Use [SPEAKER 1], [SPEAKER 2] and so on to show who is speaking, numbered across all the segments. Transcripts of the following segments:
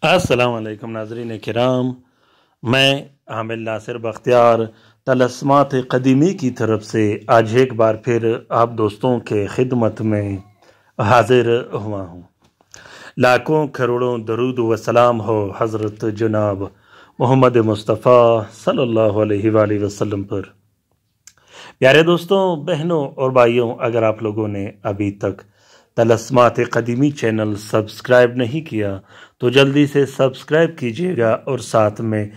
[SPEAKER 1] अस्सलाम वालेकुम नाज़रीन किराम, मैं हामिद नासिर बख्तियार तलस्मात क़दीमी की तरफ से आज एक बार फिर आप दोस्तों के खिदमत में हाजिर हुआ हूँ। लाखों करोड़ों दरूद व सलाम हो हज़रत जनाब मोहम्मद मुस्तफ़ा सल्लल्लाहु अलैहि वसल्लम पर। प्यारे दोस्तों, बहनों और भाइयों, अगर आप लोगों ने अभी तक तलस्मात क़दीमी चैनल सब्सक्राइब नहीं किया तो जल्दी से सब्सक्राइब कीजिएगा और साथ में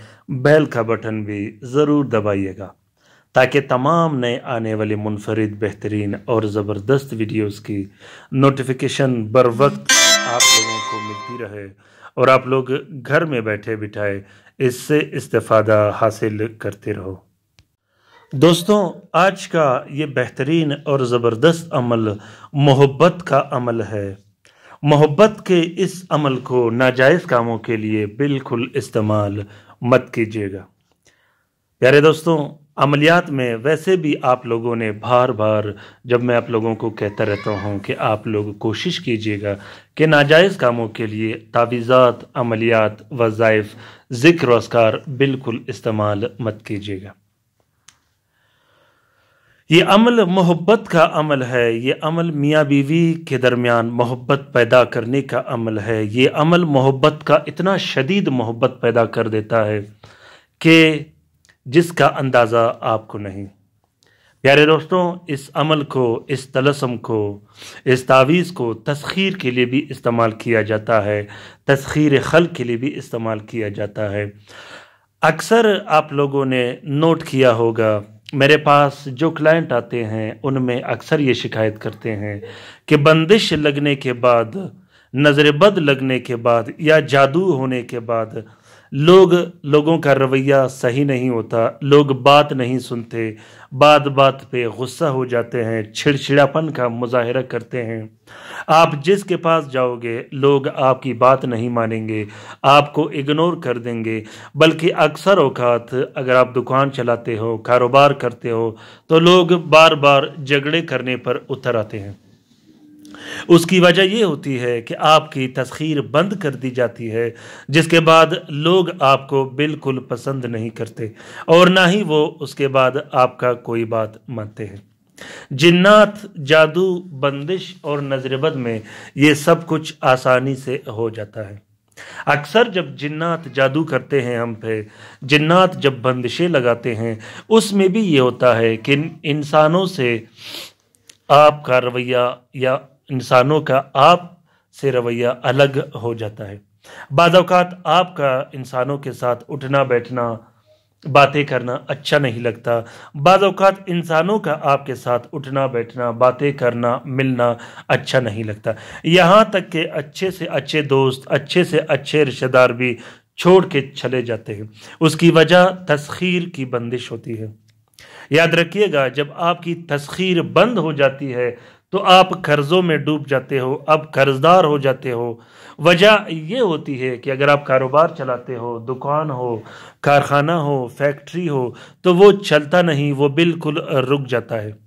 [SPEAKER 1] बेल का बटन भी ज़रूर दबाइएगा ताकि तमाम नए आने वाले मुनफरिद बेहतरीन और ज़बरदस्त वीडियोस की नोटिफिकेशन बर वक्त आप लोगों को मिलती रहे और आप लोग घर में बैठे बिठाए इससे इस्तेफ़ादा हासिल करते रहो। दोस्तों, आज का ये बेहतरीन और ज़बरदस्त अमल मोहब्बत का अमल है। मोहब्बत के इस अमल को नाजायज़ कामों के लिए बिल्कुल इस्तेमाल मत कीजिएगा। प्यारे दोस्तों, अमलियात में वैसे भी आप लोगों ने बार बार, जब मैं आप लोगों को कहता रहता हूँ कि आप लोग कोशिश कीजिएगा कि नाजायज़ कामों के लिए तावीज़ात, अमलियात, वज़ाइफ, ज़िक्र व अस्कार बिल्कुल इस्तेमाल मत कीजिएगा। ये अमल मोहब्बत का अमल है। ये अमल मियाँ बीवी के दरमियान मोहब्बत पैदा करने का अमल है। ये अमल मोहब्बत का इतना शदीद मोहब्बत पैदा कर देता है कि जिसका अंदाज़ा आपको नहीं। प्यारे दोस्तों, इस अमल को, इस तलस्म को, इस तावीज़ को तस्खीर के लिए भी इस्तेमाल किया जाता है, तस्खीर खल्क़ के लिए भी इस्तेमाल किया जाता है। अक्सर आप लोगों ने नोट किया होगा, मेरे पास जो क्लाइंट आते हैं उनमें अक्सर ये शिकायत करते हैं कि बंदिश लगने के बाद, नज़र बद लगने के बाद या जादू होने के बाद लोगों का रवैया सही नहीं होता, लोग बात नहीं सुनते, बात बात पे गुस्सा हो जाते हैं, चिड़चिड़ापन का मुजाहरा करते हैं। आप जिसके पास जाओगे लोग आपकी बात नहीं मानेंगे, आपको इग्नोर कर देंगे। बल्कि अक्सर औकात अगर आप दुकान चलाते हो, कारोबार करते हो, तो लोग बार बार झगड़े करने पर उतर आते हैं। उसकी वजह यह होती है कि आपकी तस्खीर बंद कर दी जाती है, जिसके बाद लोग आपको बिल्कुल पसंद नहीं करते और ना ही वो उसके बाद आपका कोई बात मानते हैं। जिन्नात, जादू, बंदिश और नजरबद में ये सब कुछ आसानी से हो जाता है। अक्सर जब जिन्नात जादू करते हैं हम पे, जिन्नात जब बंदिशें लगाते हैं, उसमें भी ये होता है कि इंसानों से आपका रवैया या इंसानों का आप से रवैया अलग हो जाता है। बाज़ औक़ात आपका इंसानों के साथ उठना बैठना, बातें करना अच्छा नहीं लगता। बाज़ औक़ात इंसानों का आपके साथ उठना बैठना, बातें करना, मिलना अच्छा नहीं लगता। यहाँ तक कि अच्छे से अच्छे दोस्त, अच्छे से अच्छे रिश्तेदार भी छोड़ के चले जाते हैं। उसकी वजह तस्खीर की बंदिश होती है। याद रखिएगा, जब आपकी तस्खीर बंद हो जाती है तो आप कर्ज़ों में डूब जाते हो, अब कर्जदार हो जाते हो। वजह ये होती है कि अगर आप कारोबार चलाते हो, दुकान हो, कारखाना हो, फैक्ट्री हो, तो वो चलता नहीं, वो बिल्कुल रुक जाता है।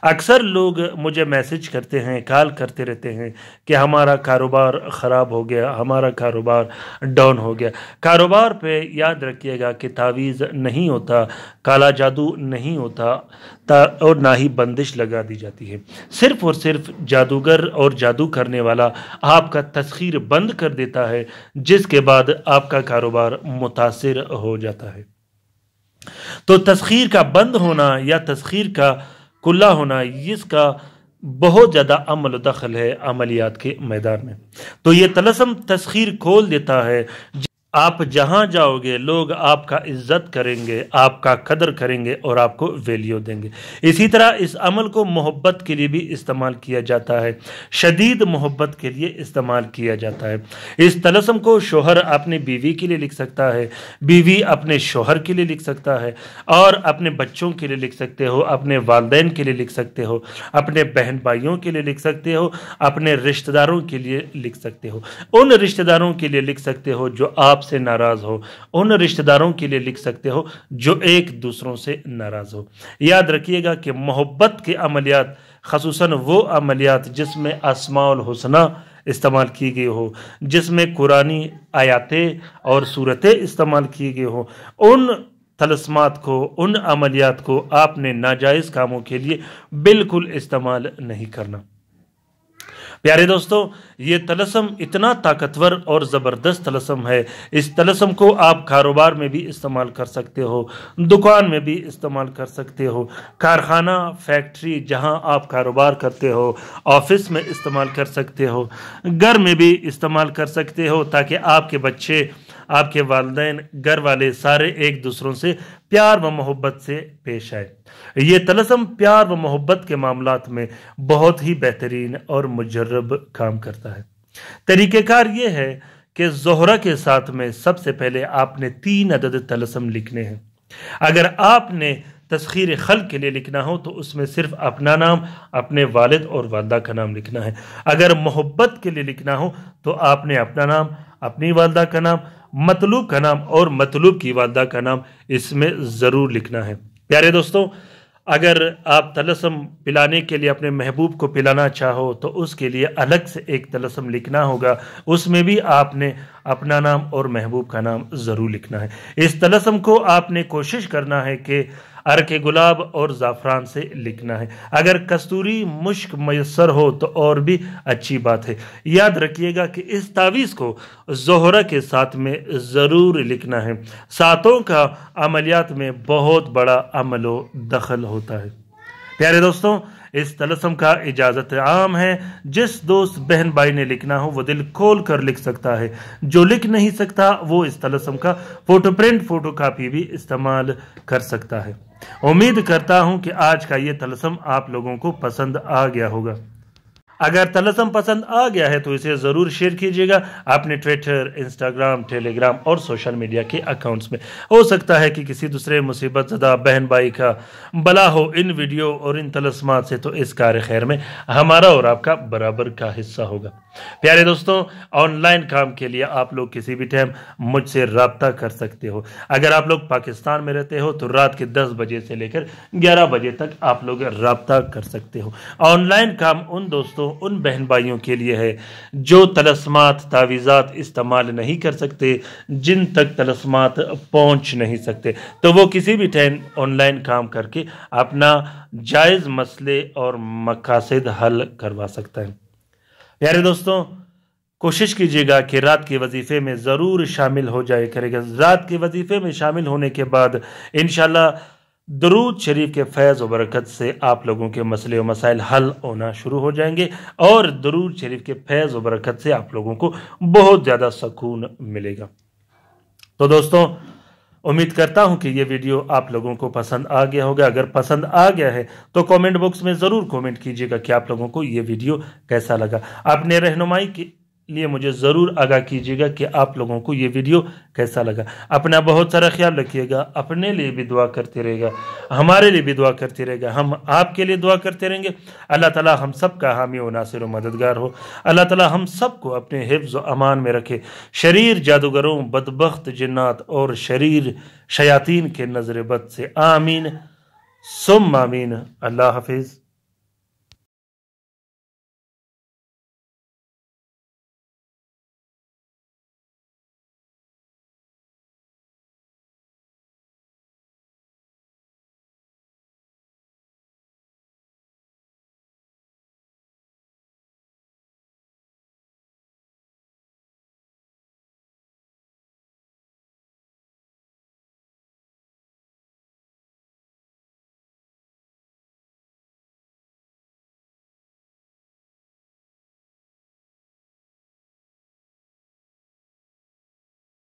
[SPEAKER 1] अक्सर लोग मुझे मैसेज करते हैं, कॉल करते रहते हैं कि हमारा कारोबार ख़राब हो गया, हमारा कारोबार डाउन हो गया। कारोबार पे याद रखिएगा कि तावीज़ नहीं होता, काला जादू नहीं होता और ना ही बंदिश लगा दी जाती है। सिर्फ़ और सिर्फ जादूगर और जादू करने वाला आपका तस्खीर बंद कर देता है, जिसके बाद आपका कारोबार मुतासिर हो जाता है। तो तस्खीर का बंद होना या तस्खीर का कुल्ला होना, इसका बहुत ज़्यादा अमल दखल है अमलियात के मैदान में। तो ये तलस्म तस्खीर खोल देता है। आप जहाँ जाओगे लोग आपका इज्जत करेंगे, आपका कदर करेंगे और आपको वैल्यू देंगे। इसी तरह इस अमल को मोहब्बत के लिए भी इस्तेमाल किया जाता है, शदीद मोहब्बत के लिए इस्तेमाल किया जाता है। इस तलस्म को शोहर अपने बीवी के लिए लिख सकता है, बीवी अपने शोहर के लिए लिख सकता है और अपने बच्चों के लिए लिख सकते हो, अपने वालिदैन के लिए लिख सकते हो, अपने बहन भाइयों के लिए लिख सकते हो, अपने रिश्तेदारों के लिए लिख सकते हो। उन रिश्तेदारों के लिए लिख सकते हो जो आप से नाराज हो, उन रिश्तेदारों के लिए लिख सकते हो जो एक दूसरों से नाराज हो। याद रखिएगा कि मोहब्बत के अमलियात, ख़ुसूसन वो अमलियात जिसमें अस्माउल हुस्ना استعمال کی گئی ہو، جس میں قرآنی آیاتیں اور صورتیں استعمال کی گئی ہو، ان طلسمات کو، ان عملیات کو آپ نے ناجائز کاموں کے لیے بالکل استعمال نہیں کرنا۔ پیارے دوستو، یہ طلسم اتنا طاقتور اور زبردست طلسم ہے، اس طلسم کو آپ کاروبار میں بھی استعمال کر سکتے ہو، دکان میں بھی استعمال کر سکتے ہو، کارخانہ، فیکٹری جہاں آپ کاروبار کرتے ہو، آفس میں استعمال کر سکتے ہو، گھر میں بھی استعمال کر سکتے ہو، تاکہ آپ کے بچے، آپ کے والدین، گھر والے سارے ایک دوسروں سے پیار و محبت سے پیش آئے۔ یہ طلسم پیار و محبت کے معاملات میں بہت ہی بہترین اور مجرب کام کرتا ہے۔ طریقہ کار یہ ہے کہ زہرہ کے ساتھ میں سب سے پہلے آپ نے 3 عدد طلسم لکھنے ہیں۔ اگر آپ نے تسخیر خلق کے لیے لکھنا ہو تو اس میں صرف اپنا نام، اپنے والد اور والدہ کا نام لکھنا ہے۔ اگر محبت کے لیے لکھنا ہو تو آپ نے اپنا نام، اپنی والدہ کا نام، مطلوب کا نام اور مطلوب کی والدہ کا نام اس میں ضرور لکھنا ہے۔ پیارے دوستوں، اگر آپ طلسم پلانے کے لیے اپنے محبوب کو پلانا چاہو تو اس کے لیے الگ سے ایک طلسم لکھنا ہوگا، اس میں بھی آپ نے اپنا نام اور محبوب کا نام ضرور لکھنا ہے۔ اس طلسم کو آپ نے کوشش کرنا ہے کہ عرق گلاب اور زعفران سے لکھنا ہے۔ اگر کستوری مشک میسر ہو تو اور بھی اچھی بات ہے۔ یاد رکھیے گا کہ اس تعویذ کو زہرہ کے ساتھ میں ضرور لکھنا ہے۔ ساتوں کا عملیات میں بہت بڑا عمل و دخل ہوتا ہے۔ پیارے دوستوں، اس طلسم کا اجازت عام ہے، جس دوست بہن بھائی نے لکھنا ہو وہ دل کھول کر لکھ سکتا ہے، جو لکھ نہیں سکتا وہ اس طلسم کا فوٹو پرنٹ، فوٹو کاپی بھی استعمال کر سکتا ہے۔ امید کرتا ہوں کہ آج کا یہ طلسم آپ لوگوں کو پسند آ گیا ہوگا۔ اگر طلسم پسند آ گیا ہے تو اسے ضرور شیئر کیجیے گا اپنے ٹویٹر، انسٹاگرام، ٹیلی گرام اور سوشل میڈیا کے اکاؤنٹس میں۔ ہو سکتا ہے کہ کسی دوسرے مصیبت زدہ بہن بھائی کا بلا ہو ان ویڈیو اور ان طلسمات سے، تو اس کار خیر میں ہمارا اور آپ کا برابر کا حصہ ہوگا۔ پیارے دوستوں، آن لائن کام کے لیے آپ لوگ کسی بھی ٹائم مجھ سے رابطہ کر سکتے ہو۔ اگر آپ لوگ پاکستان میں رہتے ہو تو رات کے 10 بجے سے لے کر 11 بجے تک آپ لوگ رابطہ کر سکتے ہو۔ آن لائن کام ان دوستوں، ان بہن بھائیوں کے لیے ہے جو طلسمات، تعویذات استعمال نہیں کر سکتے، جن تک طلسمات پہنچ نہیں سکتے، تو وہ کسی بھی ٹائم آن لائن کام کر کے اپنا جائز مسئلے اور مقاصد حل کروا سکتا ہے۔ پیارے دوستوں، کوشش کیجیے گا کہ رات کے وظیفے میں ضرور شامل ہو جائے کرے گا۔ رات کے وظیفے میں شامل ہونے کے بعد انشاءاللہ درود شریف کے فیض و برکت سے آپ لوگوں کے مسئلے و مسائل حل ہونا شروع ہو جائیں گے، اور درود شریف کے فیض و برکت سے آپ لوگوں کو بہت زیادہ سکون ملے گا۔ تو دوستوں، امید کرتا ہوں کہ یہ ویڈیو آپ لوگوں کو پسند آ گیا ہوگا۔ اگر پسند آ گیا ہے تو کامنٹ باکس میں ضرور کامنٹ کیجیے گا کہ آپ لوگوں کو یہ ویڈیو کیسا لگا۔ اپنے رہنمائی کے لیے مجھے ضرور آگاہ کیجیے گا کہ آپ لوگوں کو یہ ویڈیو کیسا لگا۔ اپنا بہت سارا خیال رکھیے گا، اپنے لیے بھی دعا کرتے رہے گا، ہمارے لیے بھی دعا کرتے رہے گا، ہم آپ کے لیے دعا کرتے رہیں گے۔ اللہ تعالی ہم سب کا حامی و ناصر و مددگار ہو۔ اللہ تعالی ہم سب کو اپنے حفظ و امان میں رکھے، شریر جادوگروں، بدبخت جنات اور شریر شیاطین کے نظر بد سے۔ آمین ثم آمین۔ اللہ حافظ۔